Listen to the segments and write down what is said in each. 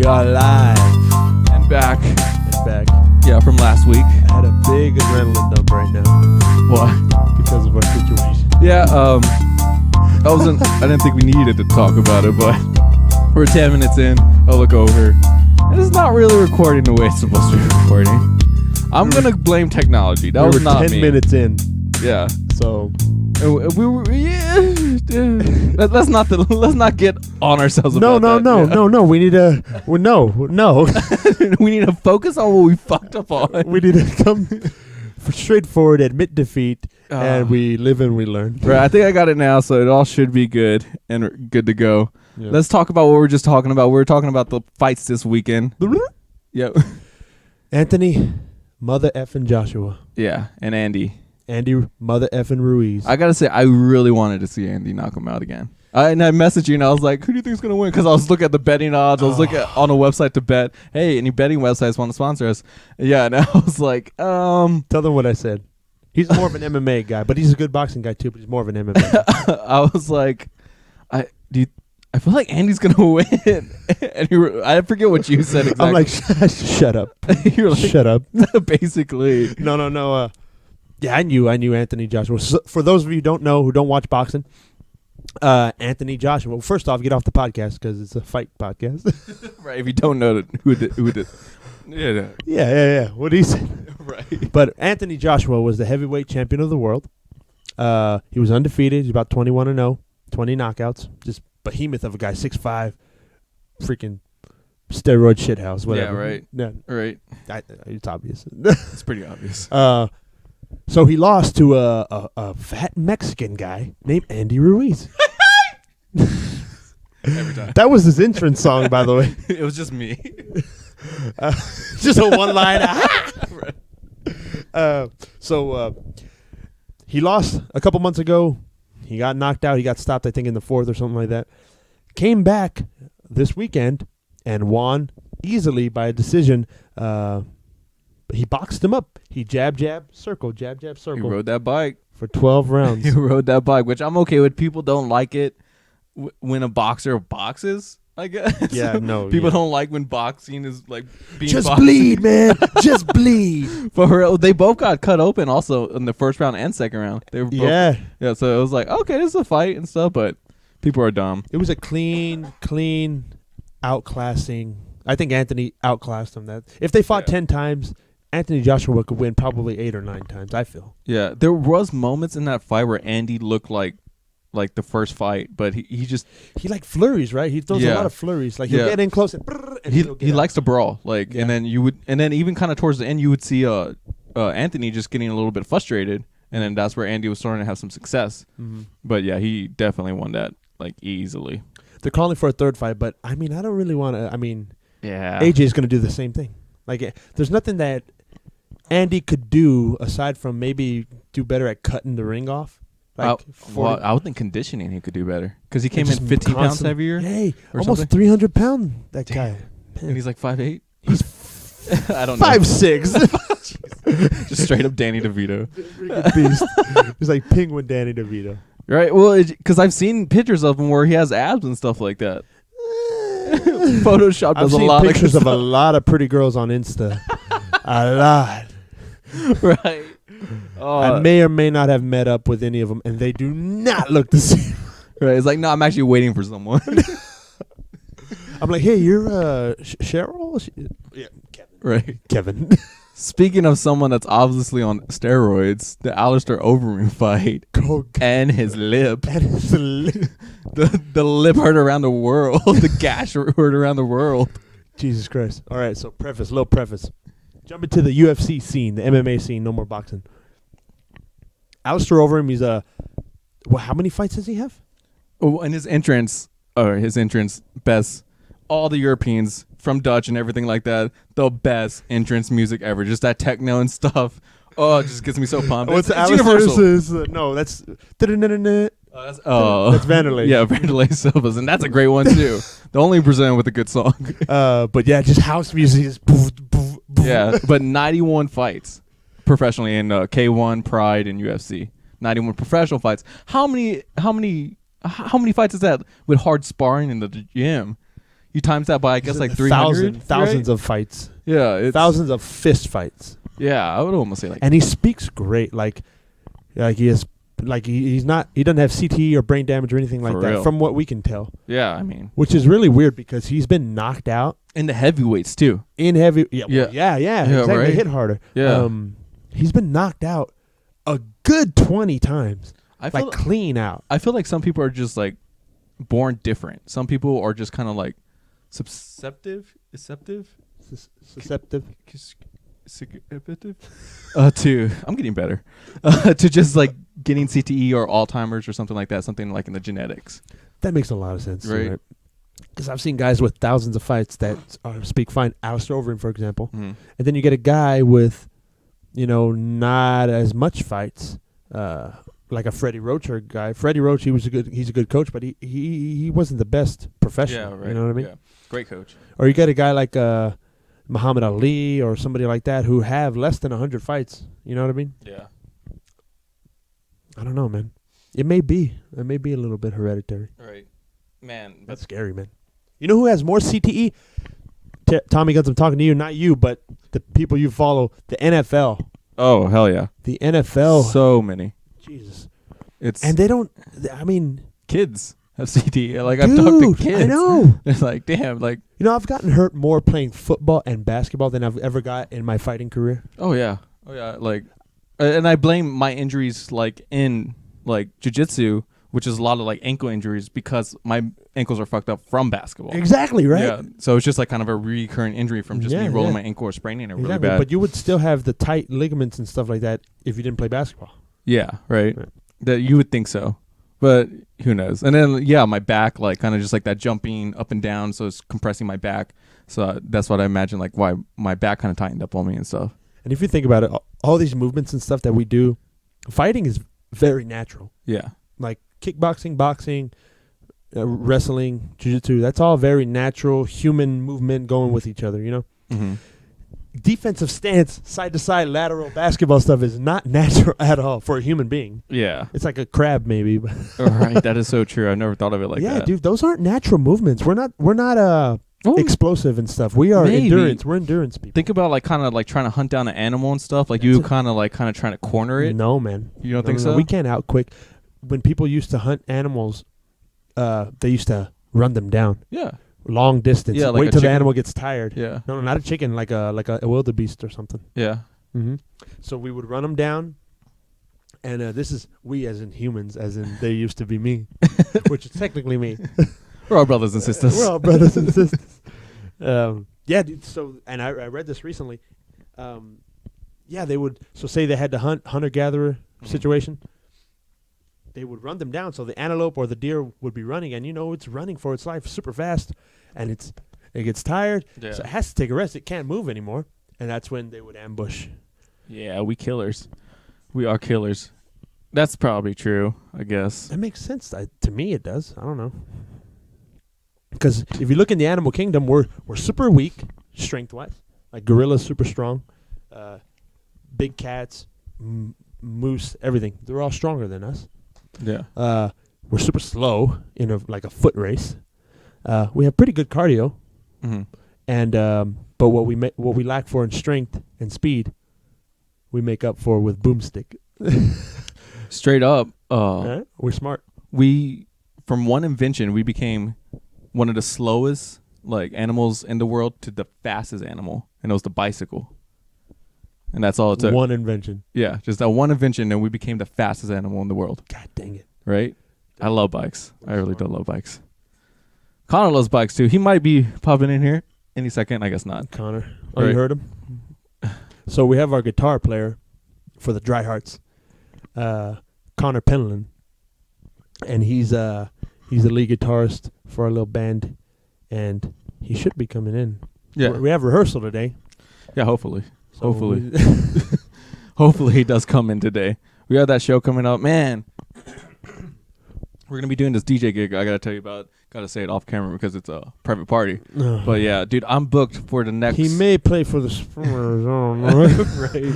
We are live and back. Yeah, from last week. I had a big adrenaline dump right now. Why? Because of our situation. Yeah, I didn't think we needed to talk about it, but we're 10 minutes in. I'll look over. And it's not really recording the way it's supposed to be recording. I'm going to blame technology. That was not me. 10 minutes in. Yeah. So we were, let's not get on ourselves about that. No. We need to we need to focus on what we fucked up on. We need to come straightforward, admit defeat, and we live and we learn. Right, I think I got it now, so it all should be good and good to go. Yeah. Let's talk about what we were just talking about. We were talking about the fights this weekend. Yep. Anthony, mother effing Joshua. Yeah, and Andy, mother effing Ruiz. I gotta say, I really wanted to see Andy knock him out again. And I messaged you and I was like, who do you think is going to win? Because I was looking at the betting odds. I was looking on a website to bet. Hey, any betting websites want to sponsor us? Yeah, and I was like, Tell them what I said. He's more of an MMA guy, but he's a good boxing guy too, but he's more of an MMA. I was like, I feel like Andy's going to win. And I forget what you said exactly. I'm like, shut up. You're like, shut up. Basically. No. Yeah, I knew Anthony Joshua. So for those of you who don't know, who don't watch boxing, Anthony Joshua. Well, first off, get off the podcast because it's a fight podcast. Right. If you don't know who did. Yeah. What he said. Right. But Anthony Joshua was the heavyweight champion of the world. He was undefeated. He's about 21-0, 20 knockouts. Just behemoth of a guy, 6'5", freaking steroid shithouse. Whatever. Yeah. Right. Yeah. Right. It's obvious. It's pretty obvious. So he lost to a fat Mexican guy named Andy Ruiz. Every time. That was his entrance song, by the way. It was just me. Just a one-line. Right. So he lost a couple months ago. He got knocked out. He got stopped, I think, in the fourth or something like that. Came back this weekend and won easily by a decision. He boxed him up. He jab, circle, jab, circle. He rode that bike. For 12 rounds. He rode that bike, which I'm okay with. People don't like it when a boxer boxes, I guess. Yeah, no. People don't like when boxing is like being just boxing. Bleed, man. Just bleed. For real, they both got cut open also in the first round and second round. They were both, yeah, so it was like, okay, this is a fight and stuff, but people are dumb. It was a clean outclassing. I think Anthony outclassed him. That if they fought 10 times, Anthony Joshua could win probably 8 or 9 times, I feel. Yeah, there was moments in that fight where Andy looked like the first fight, but he like flurries, right? He throws a lot of flurries. Like he'll get in close and he likes to brawl. Like and then even kind of towards the end you would see Anthony just getting a little bit frustrated, and then that's where Andy was starting to have some success. Mm-hmm. But yeah, he definitely won that like easily. They're calling for a third fight, but I mean, I don't really want to. I mean, yeah, AJ is going to do the same thing. Like there's nothing that Andy could do aside from maybe do better at cutting the ring off. Like I would think conditioning he could do better because he came in 15 pounds heavier. Hey, almost 300 pounds. That guy, and he's like 5'8". He's I don't know 5'6". Just straight up Danny DeVito. Beast. He's like Penguin Danny DeVito. Right. Well, because I've seen pictures of him where he has abs and stuff like that. Photoshop does a lot of pictures of a lot of pretty girls on Insta. A lot. Right. I may or may not have met up with any of them, and they do not look the same. Right. It's like, no, I'm actually waiting for someone. I'm like, hey, you're Cheryl? Yeah, Kevin. Right. Kevin. Speaking of someone that's obviously on steroids, the Alistair Overeem fight and his lip. The lip hurt around the world. The gash hurt around the world. Jesus Christ. All right, so little preface. Jump into the UFC scene, the MMA scene, no more boxing. Alistair Overeem, he's how many fights does he have? Oh, and his entrance, best. All the Europeans from Dutch and everything like that, the best entrance music ever. Just that techno and stuff. Oh, it just gets me so pumped. What's Alistair's? No, that's that's Vanderlei. Yeah, Vanderlei Silva's, and that's a great one too. The only Brazilian with a good song. But yeah, just house music is. Yeah, but 91 fights professionally in K1, Pride, and UFC. 91 professional fights. How many fights is that with hard sparring in the gym? You times that by I guess like 300. Thousands of fights. Yeah, it's, Thousands of fist fights. Yeah, I would almost say like. And he speaks great. Like he is. Like he doesn't have CTE or brain damage or anything like that, from what we can tell. Yeah, I mean, which is really weird because he's been knocked out in the heavyweights too. Yeah, exactly. Right? Hit harder. Yeah, he's been knocked out a good 20 times. I feel clean out. I feel like some people are just like born different. Some people are just kind of like susceptible to I'm getting better to just like getting CTE or Alzheimer's or something like that, something like in the genetics. That makes a lot of sense, right? Because I've seen guys with thousands of fights that speak fine. Alistair Overeem, for example, and then you get a guy with, not as much fights, like a Freddie Roach or guy. Freddie Roach, he's a good coach, but he wasn't the best professional. Yeah, right. You know what I mean? Yeah. Great coach. Or you get a guy like Muhammad Ali or somebody like that who have less than 100 fights. You know what I mean? Yeah. I don't know, man. It may be a little bit hereditary. Right. Man. That's scary, man. You know who has more CTE? Tommy Guns, I'm talking to you, not you, but the people you follow, the NFL. Oh, hell yeah. The NFL. So many. Jesus. And they don't, I mean. Kids have CTE. Like, I've talked to kids. I know. It's like, damn, like. I've gotten hurt more playing football and basketball than I've ever got in my fighting career. Oh, yeah. Like, and I blame my injuries, like, in, like, jiu-jitsu, which is a lot of, like, ankle injuries because my ankles are fucked up from basketball. Exactly, right? Yeah. So it's just, like, kind of a recurrent injury from just me rolling my ankle or spraining it really bad. But you would still have the tight ligaments and stuff like that if you didn't play basketball. Yeah, right. That you would think so. But who knows? And then, my back, like, kind of just like that jumping up and down, so it's compressing my back. So that's what I imagine, like, why my back kind of tightened up on me and stuff. And if you think about it, all these movements and stuff that we do, fighting is very natural. Yeah. Like kickboxing, boxing, wrestling, jiu-jitsu, that's all very natural human movement going with each other, Mm-hmm. Defensive stance, side-to-side, lateral basketball stuff is not natural at all for a human being. Yeah. It's like a crab maybe. Right, that is so true. I've never thought of it like that. Yeah, dude, those aren't natural movements. We're not explosive and stuff. We are endurance. We're endurance people. Think about like kind of like trying to hunt down an animal and stuff. Like you kind of trying to corner it. No, man. You don't think so? We can't outquick. When people used to hunt animals, they used to run them down. Yeah. Long distance. Yeah, like wait till the animal gets tired. Yeah. No, not a chicken, like a wildebeest or something. Yeah. Mm-hmm. So we would run them down, and this is we as in humans, as in they used to be me, which is technically me. We're all brothers and sisters. We're all brothers and sisters. Yeah, dude. So, and I read this recently. They would. So say they had the hunter-gatherer situation. They would run them down, so the antelope or the deer would be running, and it's running for its life super fast, and it gets tired, so it has to take a rest. It can't move anymore, and that's when they would ambush. Yeah, we killers. We are killers. That's probably true, I guess. That makes sense. To me, it does. I don't know. Because if you look in the animal kingdom, we're super weak, strength-wise. Like gorillas, super strong. Big cats, moose, everything. They're all stronger than us. Yeah. We're super slow in a foot race. We have pretty good cardio. Mm-hmm. And but what we lack for in strength and speed, we make up for with boomstick. Straight up. We're smart. From one invention, we became one of the slowest like animals in the world to the fastest animal, and it was the bicycle. And that's all it took. One invention. Yeah, just that one invention, and we became the fastest animal in the world. God dang it. Right? I love bikes. I really do love bikes. Connor loves bikes, too. He might be popping in here any second. I guess not. Connor. Oh, you heard him? So we have our guitar player for the Dry Hearts, Connor Penland. And he's the lead guitarist for our little band, and he should be coming in. Yeah. We have rehearsal today. Yeah, hopefully. Hopefully. Hopefully he does come in today. We have that show coming up. Man, we're going to be doing this DJ gig I got to tell you about. Got to say it off camera because it's a private party. But yeah, dude, I'm booked for the next... He may play for the Spurs. I don't know. Right.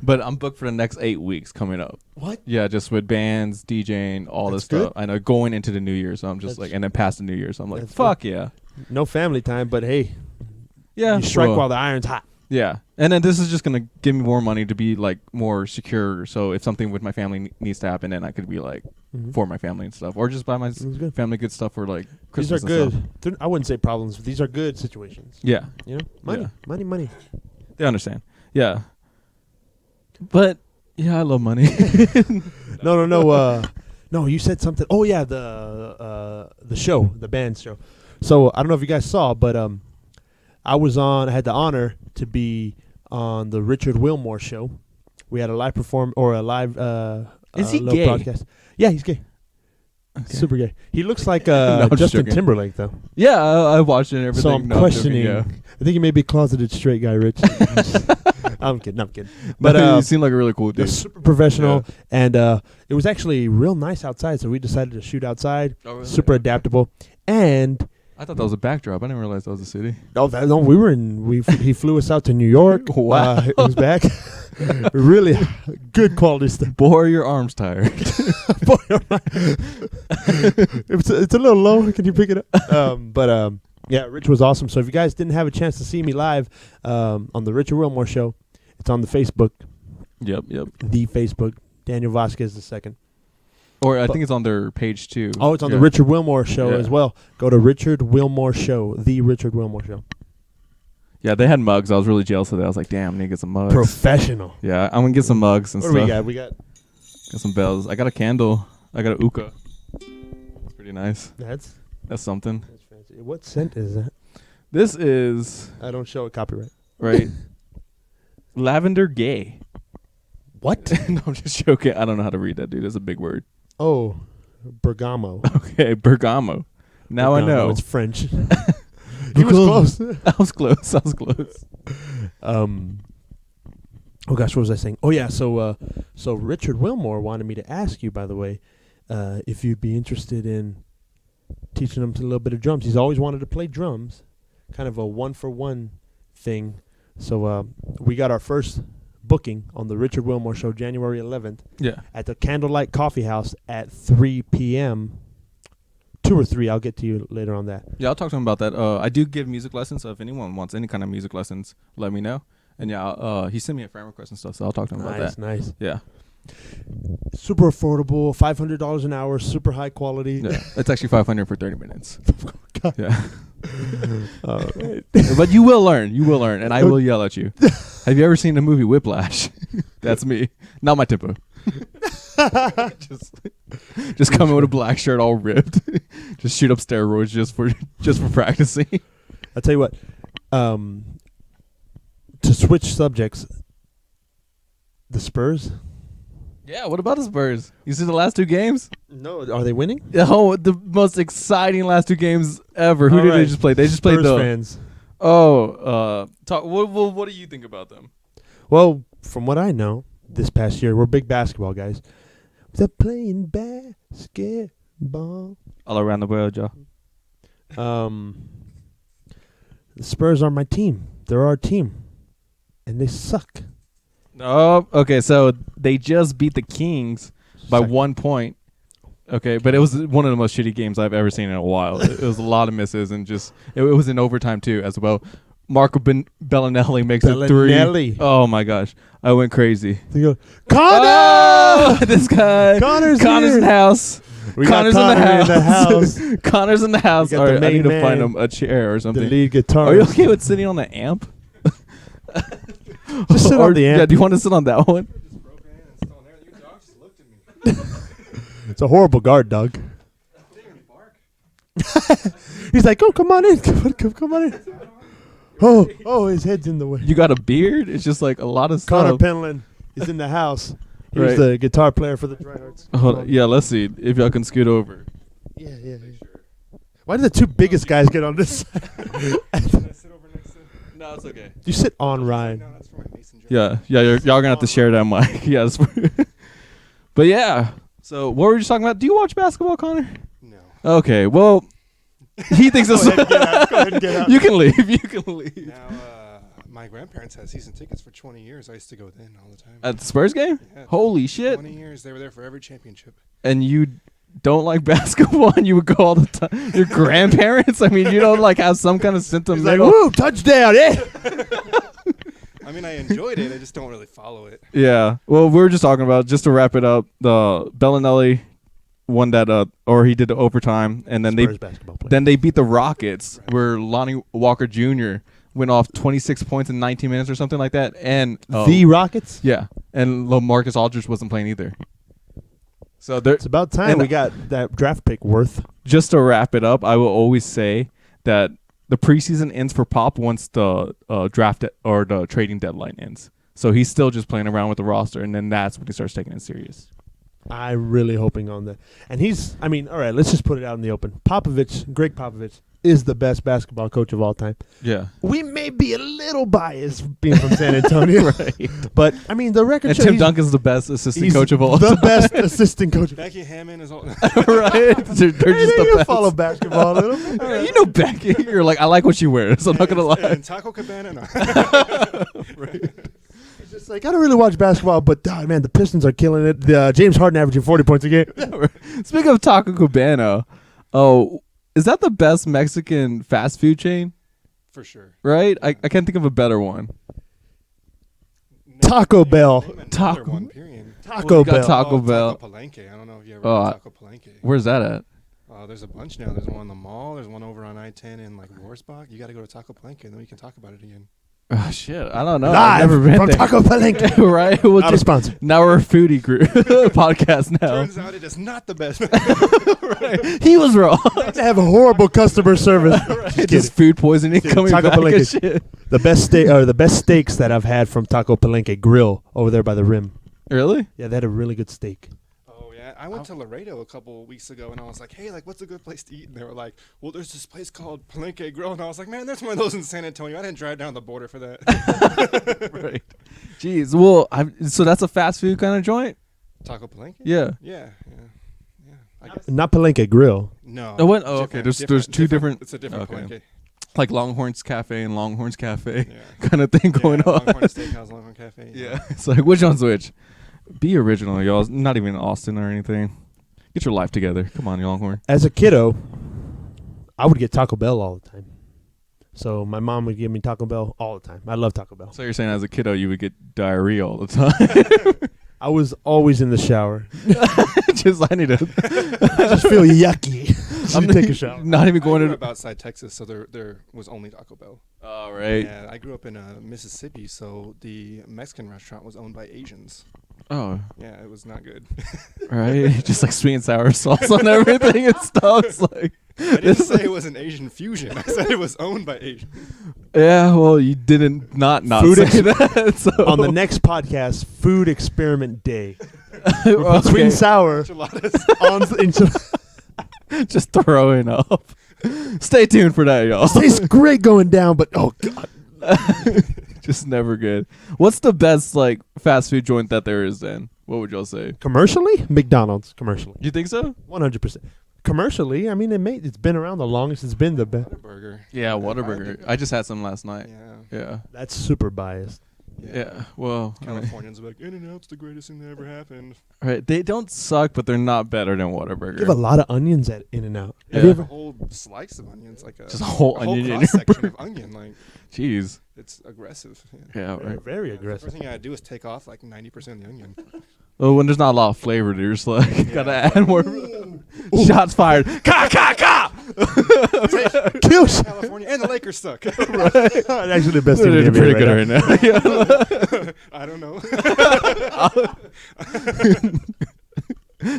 But I'm booked for the next 8 weeks coming up. What? Yeah, just with bands, DJing, all this stuff. I know, going into the new year. So I'm just and then past the new year. So I'm like, fuck yeah. No family time, but hey, Yeah. you strike while the iron's hot. Yeah. And then this is just going to give me more money to be like more secure. So if something with my family needs to happen, then I could be like for my family and stuff. Or just buy my family good stuff for like Christmas. These are and good. stuff. I wouldn't say problems. But these are good situations. Yeah. You know, money, money. They understand. Yeah. But yeah, I love money. No. No, you said something. Oh yeah, the show, the band show. So I don't know if you guys saw, but I had the honor to be on the Richard Wilmore show. We had a live Is he little gay? broadcast. Yeah, he's gay. Okay. Super gay. He looks like I'm just Justin joking. Timberlake though. Yeah, I watched it and everything. So I'm No, questioning. joking, yeah. I think he may be a closeted straight guy, Rich. I'm kidding. But But you seem like a really cool they're dude. super professional, and it was actually real nice outside. So we decided to shoot outside. Oh, really? Super adaptable, and I thought that was a backdrop. I didn't realize that was a city. we were in. He flew us out to New York. Wow. It was back. Really good quality stuff. Boy, are your arms tired. It's a little low. Can you pick it up? Yeah, Rich was awesome. So if you guys didn't have a chance to see me live on the Richard Wilmore show, it's on the Facebook. Yep. The Facebook. Daniel Vasquez II. Or I think it's on their page too. Oh, it's on the Richard Wilmore show as well. Go to Richard Wilmore show. The Richard Wilmore show. Yeah, they had mugs. I was really jealous of that. I was like, damn, I need to get some mugs. Professional. Yeah, I'm going to get some mugs and What stuff. do we got? We got some bells. I got a candle. I got a hookah. It's pretty nice. That's something. fancy. What scent is that? This is, I don't show a copyright. right, lavender gay. What? No, I'm just joking. I don't know how to read that, dude. It's a big word. Oh, Bergamo. Okay, Bergamo. Now I know. It's French. He was close. I was close. Oh gosh, what was I saying? Oh yeah, so Richard Wilmore wanted me to ask you, by the way, if you'd be interested in teaching him a little bit of drums. He's always wanted to play drums, kind of a 1-for-1 thing. So we got our first booking on the Richard Wilmore show, January 11th. Yeah. At the Candlelight Coffee House at 3 p.m. 2 or 3. I'll get to you later on that. Yeah, I'll talk to him about that. I do give music lessons, so if anyone wants any kind of music lessons, let me know. And yeah, he sent me a friend request and stuff, so I'll talk to him about that. Nice. Yeah. Super affordable, $500 an hour, super high quality. Yeah. It's actually $500 for 30 minutes. God. Yeah. Right. But you will learn, and I will yell at you. Have you ever seen the movie Whiplash? That's me. Not my tempo. just come in with a black shirt all ripped. Just shoot up steroids just for practicing. I'll tell you what. To switch subjects, the Spurs. Yeah, what about the Spurs? You see the last 2 games? No, are they winning? Oh, the most exciting last 2 games ever. Who did they just play? They just played Spurs fans. What do you think about them? Well, from what I know, this past year we're big basketball guys. They're playing basketball All around the world, Joe. The Spurs are my team. They're our team, and they suck. Oh, okay. So they just beat the Kings by 1 point. Okay, but it was one of the most shitty games I've ever seen in a while. It was a lot of misses, and just it was in overtime too as well. Marco Bellinelli makes a 3. Oh my gosh, I went crazy. They go, Connor! Oh, this guy. Connor's in the house. Connor's in the house. Connor's in the house. We got All the right, I need main to find man, him a chair or something. The lead guitar. Are you okay with sitting on the amp? Just sit on the amp. Yeah, do you want to sit on that one? It's a horrible guard, Doug. He's like, oh, come on in. Come on in. Oh, his head's in the way. You got a beard? It's just like a lot of Connor stuff. Penland is in the house. He's Right. the guitar player for the Dryhearts. Hold on. Yeah, let's see if y'all can scoot over. Yeah. Why did the 2 biggest guys get on this side? No, it's okay. You sit on Ryan. Yeah, y'all gonna have to share that mic. Yeah, but yeah. So what were you just talking about? Do you watch basketball, Connor? No. Okay, well, he thinks it's. Go ahead and get out. You can leave. You can leave. Now, my grandparents had season tickets for 20 years. I used to go then all the time. At the Spurs game? Yeah. Holy shit! 20 years. They were there for every championship. And you don't like basketball and you would go all the time. Your grandparents? I mean, you don't like have some kind of symptom. He's like, woo, touchdown, yeah. I mean, I enjoyed it. I just don't really follow it. Yeah. Well, we were just talking about, just to wrap it up, the Bellinelli won that, or he did the overtime, and then Spurs basketball player. then they beat the Rockets, where Lonnie Walker Jr. went off 26 points in 19 minutes or something like that, and the Rockets? yeah, and LaMarcus Aldridge wasn't playing either. So there, It's about time we got that draft pick worth. just to wrap it up, I will always say that the preseason ends for Pop once the draft or the trading deadline ends. So he's still just playing around with the roster, and then that's when he starts taking it serious. I'm really hoping on that. And all right, let's just put it out in the open. Greg Popovich, is the best basketball coach of all time. Yeah. We may be a little biased being from San Antonio, right? But, I mean, the record And shows Tim Duncan's the best assistant he's coach of all the time. best assistant coach. Becky Hammond is all. Right? They're just the best. Follow basketball a little bit. All right. You know Becky. You're like, I like what she wears, so I'm not going to lie. And Taco Cabana. No. It's just like, I don't really watch basketball, but, man, the Pistons are killing it. James Harden averaging 40 points a game. Speaking of Taco Cabana, is that the best Mexican fast food chain? For sure. Right? I can't think of a better one. Taco Bell. Name another Taco- one, period. Taco you got Bell. Taco Bell. Taco Palenque. I don't know if you ever Oh, heard of Taco Palenque. Where's that at? There's a bunch now. There's one in the mall. There's one over on I-10 in like Worsbach. You got to go to Taco Palenque, and then we can talk about it again. Oh, shit. I don't know. Live I've never been from there. Taco Palenque. Right? We'll Not a sponsor. now we're a foodie group podcast now. Turns out it is not the best. Right. He was wrong. They have a horrible customer service. Just Just food poisoning coming Taco back and Palenque. shit. The best steaks that I've had from Taco Palenque Grill over there by the Rim. Really? Yeah, they had a really good steak. Oh yeah, I went to Laredo a couple weeks ago, and I was like, "Hey, like, what's a good place to eat?" And they were like, "Well, there's this place called Palenque Grill," and I was like, "Man, there's one of those in San Antonio. I didn't drive down the border for that." Right. Jeez. Well, so that's a fast food kind of joint? Taco Palenque? Yeah. Yeah. I guess. Not Palenque Grill. No. Oh, what? Oh, okay. Different- There's two different. It's a different Okay. Palenque. Like Longhorns Cafe and Longhorns Cafe Yeah. kind of thing going on. Longhorn Steakhouse, Longhorn Cafe. Yeah. It's like, which one's which? Be original, y'all. It's not even in Austin or anything. Get your life together. Come on, you Longhorn. As a kiddo, I would get Taco Bell all the time. So my mom would give me Taco Bell all the time. I love Taco Bell. So you're saying as a kiddo you would get diarrhea all the time? I was always in the shower. I need to. I just feel yucky. I'm take a shower. Not even I going grew to. up outside Texas, so there was only Taco Bell. Oh, right. Yeah, I grew up in Mississippi, so the Mexican restaurant was owned by Asians. Oh, Yeah, it was not good. right. Just like sweet and sour sauce on everything and stuff. It's like, I didn't say it was an Asian fusion. I said it was owned by Asians. yeah. Well, you didn't not Food say that. So. On the next podcast, Food Experiment Day. Okay. Sweet and sour. Enchiladas. on enchil- Just throwing up. Stay tuned for that, y'all. Tastes great going down, but oh god. Just never good. What's the best like fast food joint that there is then? What would y'all say? Commercially, McDonald's. Commercially, You think so? 100%. Commercially, I mean, it's been around the longest. It's been the best. Whataburger. Yeah, I Whataburger. think- I just had some last night. Yeah. Yeah. That's super biased. Yeah. Well, I mean, Californians are like, In-N-Out's the greatest thing that ever happened. right. They don't suck, but they're not better than Whataburger. You have a lot of onions at In-N-Out. Have Yeah. you A ever? whole slice of onions, like Just a whole onion in your cross section of onion. Like, Oh, Jeez. it's aggressive. Yeah. Yeah. Very, Right. very The aggressive. first thing I gotta do is take off like 90% of the onion. Oh, when there's not a lot of flavor, you're just like gotta Yeah. add more. Shots fired. Ka ka ka. Kill California and the Lakers suck. Actually, the best team They're in the pretty NBA good right right now. I don't know.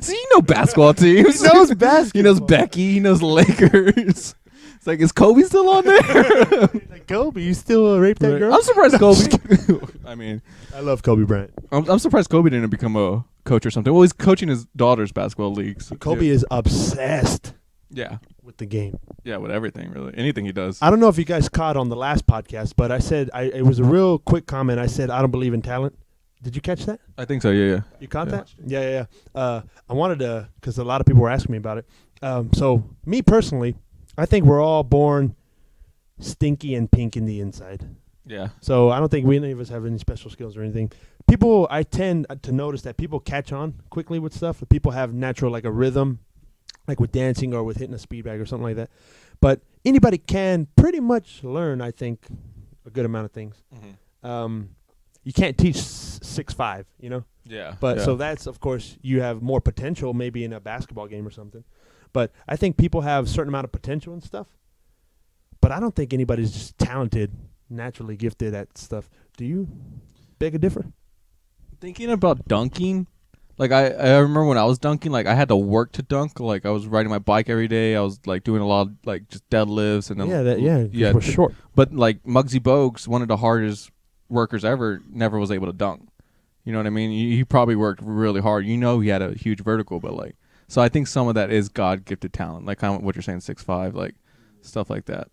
So you know basketball teams. He knows basketball. He knows Becky. He knows Lakers. It's like, is Kobe still on there? now. Like, Kobe, you still rape that girl? I'm surprised Kobe. I mean, I love Kobe Bryant. I'm surprised Kobe didn't become a coach or something. Well, he's coaching his daughter's basketball leagues. Kobe is obsessed Yeah. with the game. Yeah, with everything, really. Anything he does. I don't know if you guys caught on the last podcast, but I said it was a real quick comment. I said I don't believe in talent. Did you catch that? I think so, yeah. You caught Yeah. that? Yeah. I wanted to, because a lot of people were asking me about it. So me personally, I think we're all born stinky and pink in the inside. Yeah. So I don't think any of us have any special skills or anything. I tend to notice that people catch on quickly with stuff. People have natural, like a rhythm like with dancing or with hitting a speed bag or something like that. But anybody can pretty much learn, I think, a good amount of things. You can't teach 6'5", you know? Yeah. But so that's, of course, you have more potential maybe in a basketball game or something. But I think people have a certain amount of potential and stuff. But I don't think anybody's just talented, naturally gifted at stuff. Do you beg a difference? Thinking about dunking, like I remember when I was dunking, like I had to work to dunk. Like I was riding my bike every day. I was like doing a lot of like just deadlifts and then we're short. But like Muggsy Bogues, one of the hardest workers ever, never was able to dunk. You know what I mean? He probably worked really hard. You know, he had a huge vertical, but like, so I think some of that is God gifted talent, like kind of what you're saying, 6'5", like stuff like that.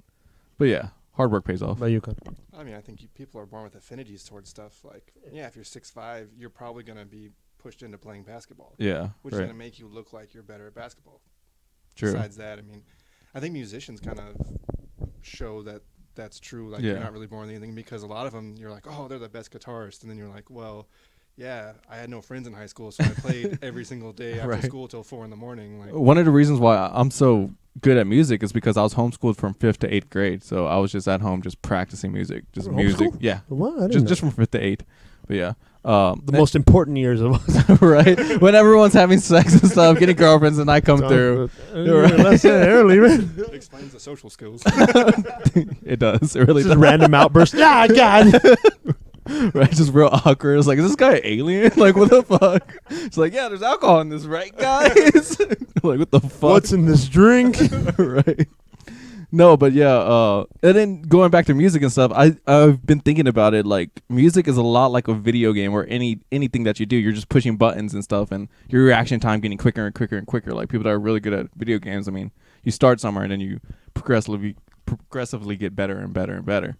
But yeah, hard work pays off. By you, Con? I mean, I think people are born with affinities towards stuff. Like, yeah, if you're 6'5", you're probably going to be pushed into playing basketball. Yeah, which is going to make you look like you're better at basketball. True. Besides that, I mean, I think musicians kind of show that that's true. Like, Yeah. you're not really born with anything, because a lot of them, you're like, oh, they're the best guitarist. And then you're like, well, yeah, I had no friends in high school, so I played every single day after Right. school till 4 a.m. Like, One of the reasons why I'm so good at music is because I was homeschooled from 5th to 8th grade. So I was just at home just practicing music. Just You were music. homeschooled? Yeah. What? I didn't know. Just from 5th to 8th. But yeah. The most important years of us. Right? When everyone's having sex and stuff, getting girlfriends, and I come through. That's early, man. it explains the social skills. It does. It really Just does. random outbursts. Ah, God. Right? Just real awkward. It's like, is this guy an alien? Like, what the fuck? It's like, yeah, there's alcohol in this, right, guys? Like, what the fuck? What's in this drink? Right. No, but yeah, and then going back to music and stuff, I've been thinking about it. Like, music is a lot like a video game, or anything that you do. You're just pushing buttons and stuff, and your reaction time getting quicker and quicker and quicker. Like, people that are really good at video games, I mean, you start somewhere and then you progressively get better and better and better.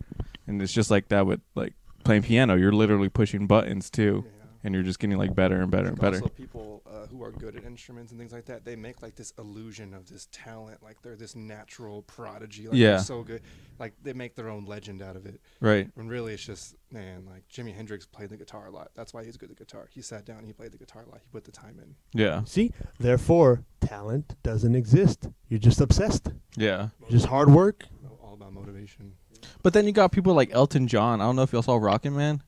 And it's just like that with like playing piano. You're literally pushing buttons too. Yeah. And you're just getting like better and better and better. Also, people who are good at instruments and things like that, they make like this illusion of this talent, like they're this natural prodigy, like Yeah. they're so good, like they make their own legend out of it. Right. When really it's just, man, like Jimi Hendrix played the guitar a lot. That's why he's good at guitar. He sat down and he played the guitar a lot. He put the time in. Yeah. See, therefore, talent doesn't exist. You're just obsessed. Yeah. Just hard work. All about motivation. But then you got people like Elton John. I don't know if y'all saw Rockin' Man.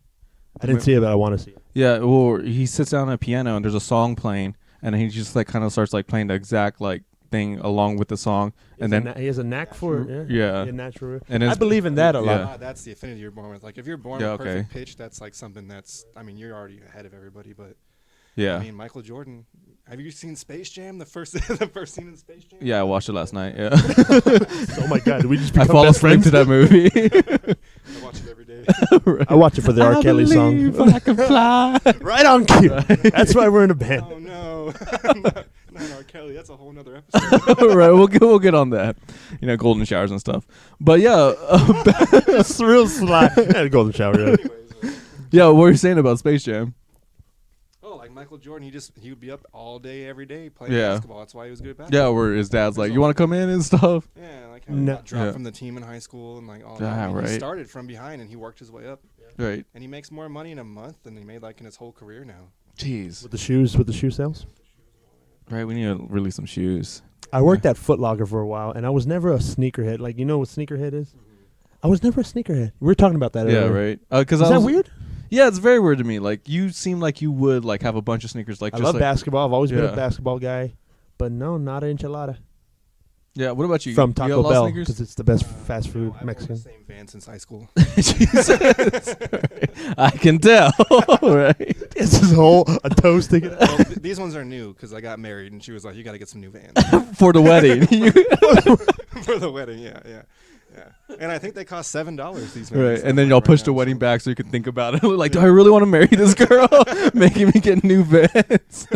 I didn't see it, but I want to see it. Yeah, well, he sits down at a piano and there's a song playing, and he just like kind of starts like playing the exact like thing along with the song, and then He has a knack for it. Yeah. He natural. And I it's- believe in that a lot. Yeah. That's the affinity you're born with. Like if you're born Yeah, with perfect okay. pitch, that's like something that's, I mean, you're already ahead of everybody. But yeah, I mean, Michael Jordan. Have you seen Space Jam? The first scene in Space Jam. yeah, I watched it last night. Yeah, Oh my God, did we just I become fall best asleep friends? to that movie. I watch it every day. I watch it for the R. Kelly song. I can fly. Right on cue. That's why we're in a band. Oh no, not R. Kelly. That's a whole nother episode. Right, we'll get on that. You know, golden showers and stuff. But yeah, It's real sly. Yeah, the golden shower. Yeah. Anyways, yeah. What were you saying about Space Jam? like Michael Jordan, he would be up all day every day playing Yeah. basketball. That's why he was good at basketball. Yeah, where his dad's like, "You want to come in and stuff." Yeah, like how he No. got dropped Yeah. from the team in high school and like all Yeah, that. I mean, right. He started from behind and he worked his way up, Right. and he makes more money in a month than he made like in his whole career now. Jeez. With the shoe sales. Right. We need to release some shoes. I worked at Foot Locker for a while, and I was never a sneakerhead. Like, you know what sneakerhead is? I was never a sneakerhead. We were talking about that Yeah. earlier. Right. Because Is that weird? Yeah, it's very weird to me. Like, you seem like you would like have a bunch of sneakers. Like, I just love like, basketball. I've always been Yeah. a basketball guy. But no, not an enchilada. Yeah. What about you? From You Taco have a lot of Bell, sneakers? because it's the best fast food I've Mexican. worn the same van since high school. Jesus. I can tell. Right. It's this whole a toe sticking out. Well, these ones are new because I got married and she was like, "You got to get some new vans For the wedding. for the wedding." Yeah. And I think they cost $7. These vans. Right, that and then I'm y'all wearing push right the now, wedding so- back so you can think about it. Like, do I really want to marry this girl? Making me get new vans.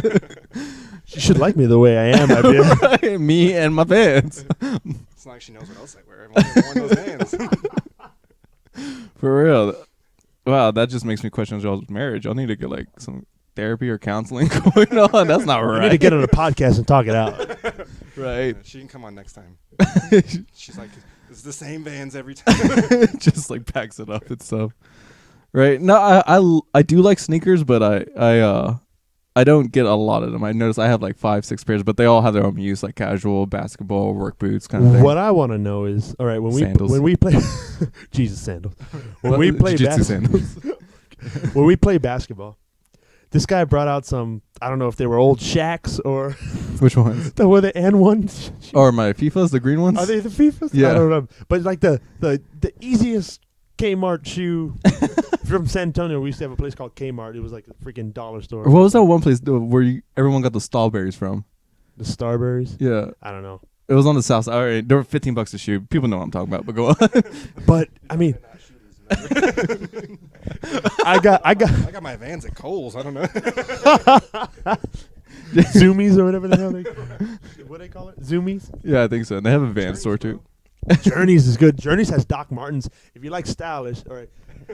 She should like me the way I am. I mean. Right, me and my vans. It's not like she knows what else I wear. I've only worn those vans. For real. Wow, that just makes me question y'all's marriage. Y'all need to get like some therapy or counseling going on. That's not We right. need to get on a podcast and talk it out. Right. She can come on next time. She's like, "It's the same vans every time." Just like packs it up and stuff. Right. No, I do like sneakers, but I don't get a lot of them. I notice I have like 5-6 pairs, but they all have their own use, like casual, basketball, work boots, kind of thing. What I want to know is, all right, Sandals. when we play, Jesus sandals. When we play sandals. when we play basketball, this guy brought out some. I don't know if they were old Shaqs or Which ones? were they N1s. Or my FIFAs, the green ones? Are they the FIFAs? Yeah. I don't know. But like the easiest Kmart shoe from San Antonio. We used to have a place called Kmart. It was like a freaking dollar store. What was that one place where everyone got the strawberries from? The Starberries? Yeah. I don't know. It was on the south side. All right, they were $15 a shoe. People know what I'm talking about, but go on. But I mean, I got my Vans at Kohl's. I don't know. Zoomies or whatever the hell what do they call it? Zoomies? Yeah, I think so. And they have a van store too. Journeys is good. Journeys has Doc Martens. If you like stylish, all right.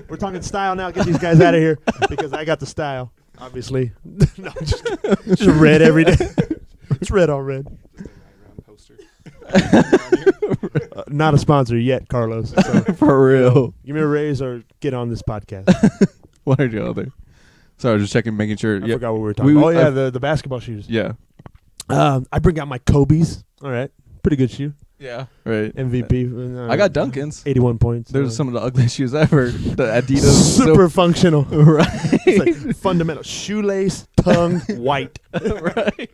We're talking style now. Get these guys out of here because I got the style, obviously. No, just red every day. It's red on red. Not a sponsor yet, Carlos. So, For real. give me a raise or get on this podcast. One or the other. Sorry, I was just checking, making sure. I forgot what we were talking about. Oh, yeah, the basketball shoes. Yeah. I bring out my Kobe's. All right. Pretty good shoe. Yeah. Right. MVP. I got Duncan's. 81 points. Those are some of the ugliest shoes ever. The Adidas. Super functional. Right. It's like fundamental. Shoelace, tongue, white. Right.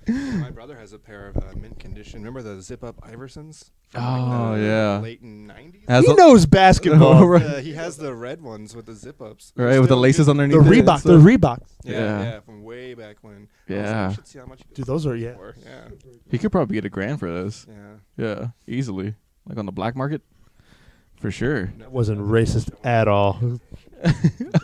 My brother has a pair of mint condition. Remember the zip-up Iversons? Oh, yeah. Late 90s? Has He a- knows basketball. Oh, right. He has the red ones with the zip-ups. Right, with the laces The underneath. Reebok. The Reebok. Yeah, from way back when. Yeah. I should see how much Dude, those are, yeah. Yeah. He could probably get $1,000 for those. Yeah. Yeah, easily. Like on the black market? For sure. That wasn't racist at all.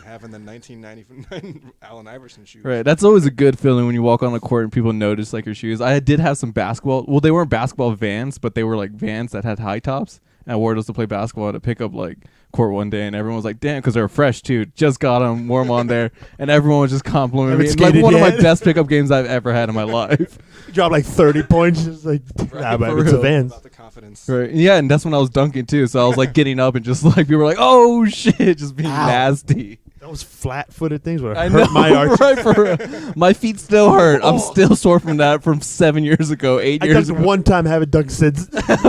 Having the 1999 Allen Iverson shoes. Right, that's always a good feeling when you walk on the court and people notice like your shoes. I did have some basketball. Well, they weren't basketball Vans, but they were like Vans that had high tops. And I wore those to play basketball at a pickup like court one day, and everyone was like, "Damn," because they were fresh too. Just got them, wore them on there, and everyone was just complimenting me. Haven't Like skated one of my yet? best pickup games I've ever had in my life. Dropped like 30 points. Just like, nah, but for it's a real. Vans. About the confidence. Right, yeah, and that's when I was dunking too. So I was like getting up and just like people were like, "Oh shit," just being Ow. nasty. Those flat-footed things would I have know, hurt my arch. right? For real. My feet still hurt. I'm still sore from that from 7 years ago, 8 I years dunked ago. one time, haven't dunked since.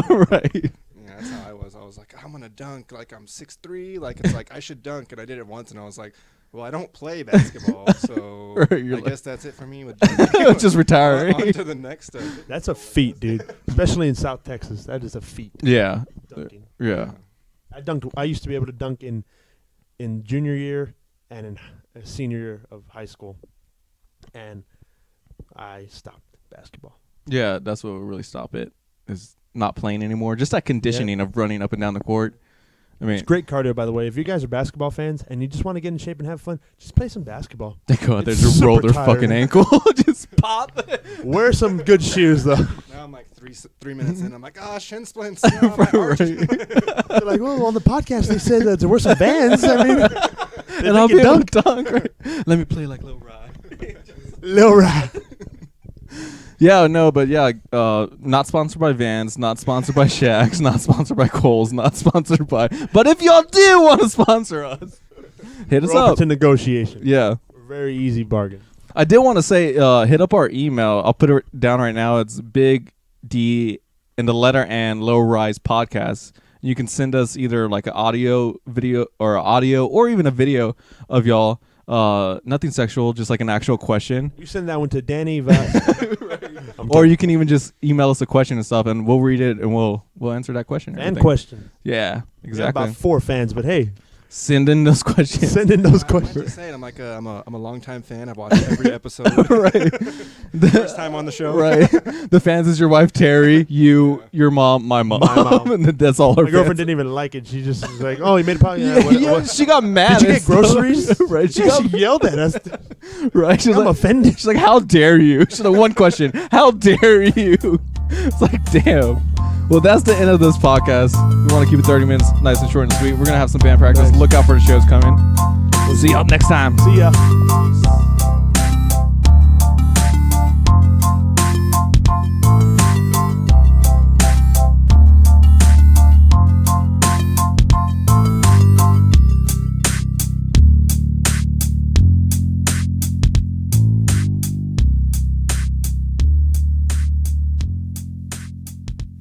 Right. Yeah, that's how I was. I was like, I'm gonna dunk. Like I'm 6'3". Like it's like I should dunk, and I did it once, and I was like, well, I don't play basketball, so Right, I you're like- guess that's it for me with dunking. Just retiring. On to the next step. That's a feat, dude. Especially in South Texas. That is a feat. Yeah. Dunking. Yeah. I used to be able to dunk in junior year and in senior year of high school. And I stopped basketball. Yeah, that's what will really stop it, is not playing anymore. Just that conditioning of running up and down the court. I mean, It's great cardio, by the way. If you guys are basketball fans and you just want to get in shape and have fun, just play some basketball. they go out there It's just roll super their fucking tiring. ankle. Just pop. Wear some good shoes, though. Now I'm like 3 minutes in. I'm like, shin splints. Oh, my arch. They're like, well, on the podcast, they said that there were some Vans. I mean, And I'll be able to dunk. Right? Let me play like Lil Rye. Lil Rat. Yeah, no, but yeah, not sponsored by Vans, not sponsored by Shaq's, not sponsored by Kohl's, not sponsored by. But if y'all do want to sponsor us, hit us We're open up. to negotiation. Yeah. Very easy bargain. I did want to say, hit up our email. I'll put it down right now. It's big D in the letter N, Low Rise Podcast. You can send us either like an audio, or even a video of y'all. Nothing sexual, just like an actual question. You send that one to Danny Vaz. Or you can even just email us a question and stuff, and we'll read it and we'll answer that question. and question. Yeah, We got exactly. about 4 fans, but hey, Send in those questions. send in those I'm questions. just saying, I'm like, I'm a longtime fan. I've watched every episode. Right. First time on the show. Right. The fans is your wife Terry, you, your mom, my mom. My mom. And that's all her My girlfriend fans. didn't even like it. She just was like, "Oh, he made a podcast." Yeah, she got mad. Did you and get groceries? stuff. Right. She Yeah, got she yelled at us. right. She's I'm like, offended. she's like, how dare you? She's like, one question. How dare you? It's like, damn. Well, that's the end of this podcast. We want to keep it 30 minutes, nice and short and sweet. We're going to have some band practice. Nice. Look out for the shows coming. We'll see y'all next time. See ya.